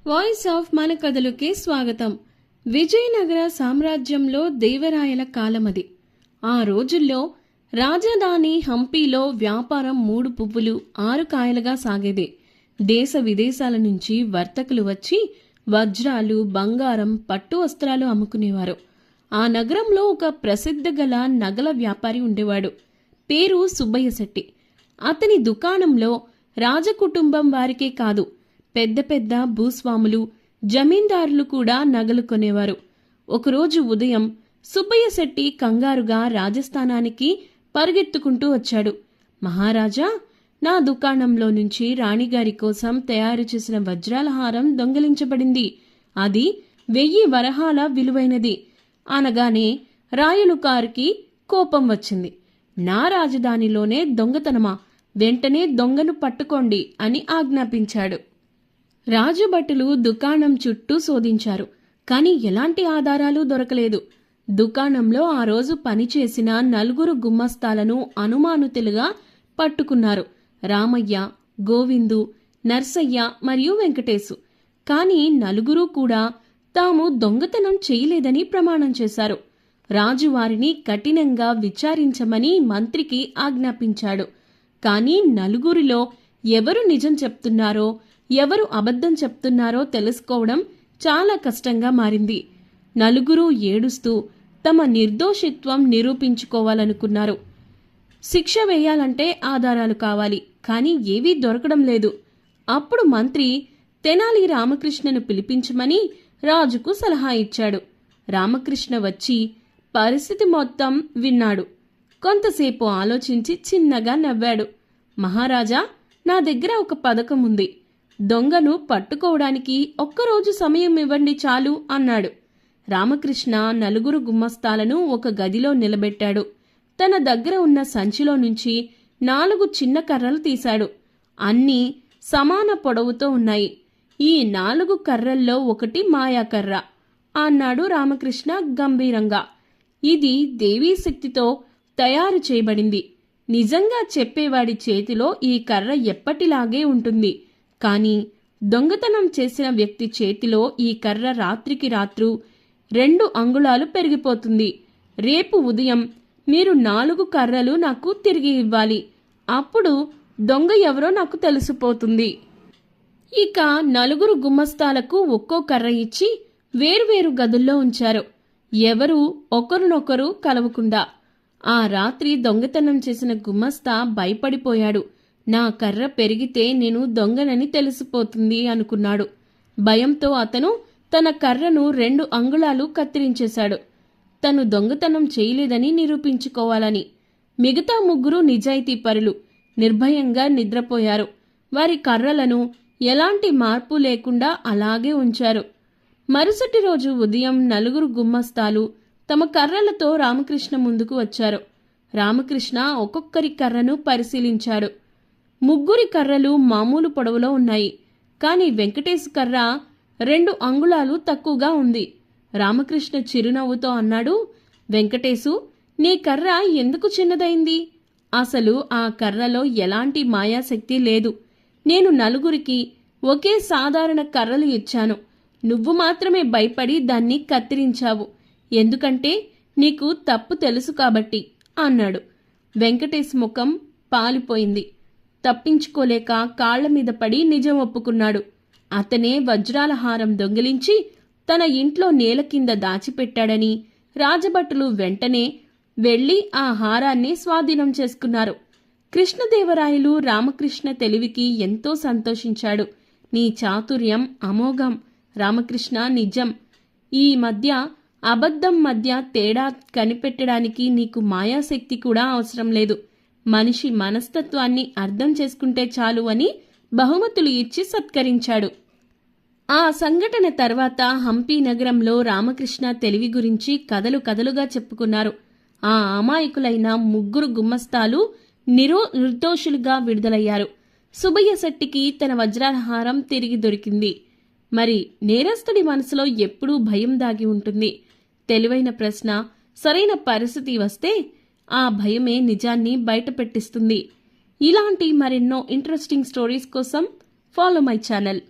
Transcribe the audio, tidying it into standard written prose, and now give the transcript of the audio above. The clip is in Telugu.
వాయిస్ ఆఫ్ మన కథలుకి స్వాగతం. విజయనగర సామ్రాజ్యంలో దేవరాయల కాలమది. ఆ రోజుల్లో రాజధాని హంపీలో వ్యాపారం 3 పువ్వులు 6 కాయలుగా సాగేది. దేశ విదేశాల నుంచి వర్తకులు వచ్చి వజ్రాలు, బంగారం, పట్టు వస్త్రాలు అమ్ముకునేవారు. ఆ నగరంలో ఒక ప్రసిద్ధ గల నగల వ్యాపారి ఉండేవాడు. పేరు సుబ్బయ్య శెట్టి. అతని దుకాణంలో రాజకుటుంబం వారికే కాదు, పెద్ద పెద్ద భూస్వాములు, జమీందారులు కూడా నగలు కొనేవారు. ఒకరోజు ఉదయం సుబ్బయ్య శెట్టి కంగారుగా రాజస్థానానికి పరిగెత్తుకుంటూ వచ్చాడు. మహారాజా, నా దుకాణంలో నుంచి రాణిగారి కోసం తయారు చేసిన వజ్రాల హారం దొంగిలించబడింది. అది 1000 వరహాల విలువైనది అనగానే రాయలుకారికి కోపం వచ్చింది. నా రాజధానిలోనే దొంగతనమా? వెంటనే దొంగను పట్టుకోండి అని ఆజ్ఞాపించాడు. రాజభటులు దుకాణం చుట్టూ శోధించారు, కాని ఎలాంటి ఆధారాలు దొరకలేదు. దుకాణంలో ఆ రోజు పనిచేసిన 4 గుమ్మస్తాలను అనుమానితులుగా పట్టుకున్నారు. రామయ్య, గోవిందు, నర్సయ్య మరియు వెంకటేశు. కాని 4 కూడా తాము దొంగతనం చేయలేదని ప్రమాణం చేశారు. రాజు వారిని కఠినంగా విచారించమని మంత్రికి ఆజ్ఞాపించాడు. కాని 4 ఎవరు నిజం చెప్తున్నారో, ఎవరు అబద్ధం చెప్తున్నారో తెలుసుకోవడం చాలా కష్టంగా మారింది. 4 ఏడుస్తూ తమ నిర్దోషిత్వం నిరూపించుకోవాలనుకున్నారు. శిక్ష వేయాలంటే ఆధారాలు కావాలి, కానీ ఏవీ దొరకడం లేదు. అప్పుడు మంత్రి తెనాలి రామకృష్ణను పిలిపించమని రాజుకు సలహా ఇచ్చాడు. రామకృష్ణ వచ్చి పరిస్థితి మొత్తం విన్నాడు. కొంతసేపు ఆలోచించి చిన్నగా నవ్వాడు. మహారాజా, నా దగ్గర ఒక పథకం ఉంది. దొంగను పట్టుకోవడానికి ఒక్కరోజు సమయం ఇవ్వండి చాలు అన్నాడు. రామకృష్ణ 4 గుమ్మస్తాలను ఒక గదిలో నిలబెట్టాడు. తన దగ్గర ఉన్న సంచిలో నుంచి 4 చిన్న కర్రలు తీశాడు. అన్నీ సమాన పొడవుతో ఉన్నాయి. ఈ 4 కర్రల్లో ఒకటి మాయాకర్ర అన్నాడు రామకృష్ణ గంభీరంగా. ఇది దేవీ శక్తితో తయారు చేయబడింది. నిజంగా చెప్పేవాడి చేతిలో ఈ కర్ర ఎప్పటిలాగే ఉంటుంది. కానీ దొంగతనం చేసిన వ్యక్తి చేతిలో ఈ కర్ర రాత్రికి రాత్రు 2 అంగుళాలు పెరిగిపోతుంది. రేపు ఉదయం మీరు 4 కర్రలు నాకు తిరిగి ఇవ్వాలి. అప్పుడు దొంగ ఎవరో నాకు తెలిసిపోతుంది. ఇక 4 గుమ్మస్తాలకు ఒక్కో కర్ర ఇచ్చి వేర్వేరు గదుల్లో ఉంచారు, ఎవరూ ఒకరినొకరు కలవకుండా. ఆ రాత్రి దొంగతనం చేసిన గుమ్మస్తా భయపడిపోయాడు. నా కర్ర పెరిగితే నేను దొంగనని తెలిసిపోతుంది అనుకున్నాడు. భయంతో అతను తన కర్రను 2 అంగుళాలు కత్తిరించేశాడు, తను దొంగతనం చేయలేదని నిరూపించుకోవాలని. మిగతా 3 నిజాయితీ పరులు నిర్భయంగా నిద్రపోయారు. వారి కర్రలను ఎలాంటి మార్పు లేకుండా అలాగే ఉంచారు. మరుసటి రోజు ఉదయం 4 గుమ్మస్తాలు తమ కర్రలతో రామకృష్ణ ముందుకు వచ్చారు. రామకృష్ణ ఒక్కొక్కరి కర్రను పరిశీలించాడు. 3 కర్రలు మామూలు పొడవులో ఉన్నాయి, కాని వెంకటేశ్ కర్ర 2 అంగుళాలు తక్కువగా ఉంది. రామకృష్ణ చిరునవ్వుతో అన్నాడు, వెంకటేశు, నీ కర్ర ఎందుకు చిన్నదైంది? అసలు ఆ కర్రలో ఎలాంటి మాయాశక్తి లేదు. నేను 4కి ఒకే సాధారణ కర్రలు ఇచ్చాను. నువ్వు మాత్రమే భయపడి దాన్ని కత్తిరించావు. ఎందుకంటే నీకు తప్పు తెలుసు కాబట్టి అన్నాడు. వెంకటేశ్ ముఖం పాలిపోయింది. తప్పించుకోలేక కాళ్ల మీద పడి నిజం ఒప్పుకున్నాడు. అతనే వజ్రాల హారం దొంగిలించి తన ఇంట్లో నేల కింద దాచిపెట్టాడని రాజభటులు వెంటనే వెళ్లి ఆ హారాన్ని స్వాధీనం చేసుకున్నారు. కృష్ణదేవరాయలు రామకృష్ణ తెలివికి ఎంతో సంతోషించాడు. నీ చాతుర్యం అమోఘం రామకృష్ణ, నిజం. ఈ మధ్య అబద్ధం మధ్య తేడా కనిపెట్టడానికి నీకు మాయాశక్తి కూడా అవసరం లేదు. మనిషి మనస్తత్వాన్ని అర్థం చేసుకుంటే చాలు అని బహుమతులు ఇచ్చి సత్కరించాడు. ఆ సంఘటన తర్వాత హంపీ నగరంలో రామకృష్ణ తెలివి గురించి కథలు కథలుగా చెప్పుకున్నారు. ఆ అమాయకులైన 3 గుమ్మస్తాలు నిర్దోషులుగా విడుదలయ్యారు. సుబ్బయ్య శెట్టికి తన వజ్రాహారం తిరిగి దొరికింది. మరి నేరస్తుడి మనసులో ఎప్పుడూ భయం దాగి ఉంటుంది. తెలివైన ప్రశ్న, సరైన పరిస్థితి వస్తే ఆ భయమే నిజాన్ని బయటపెట్టిస్తుంది. ఇలాంటి మరెన్నో ఇంట్రెస్టింగ్ స్టోరీస్ కోసం ఫాలో మై ఛానల్.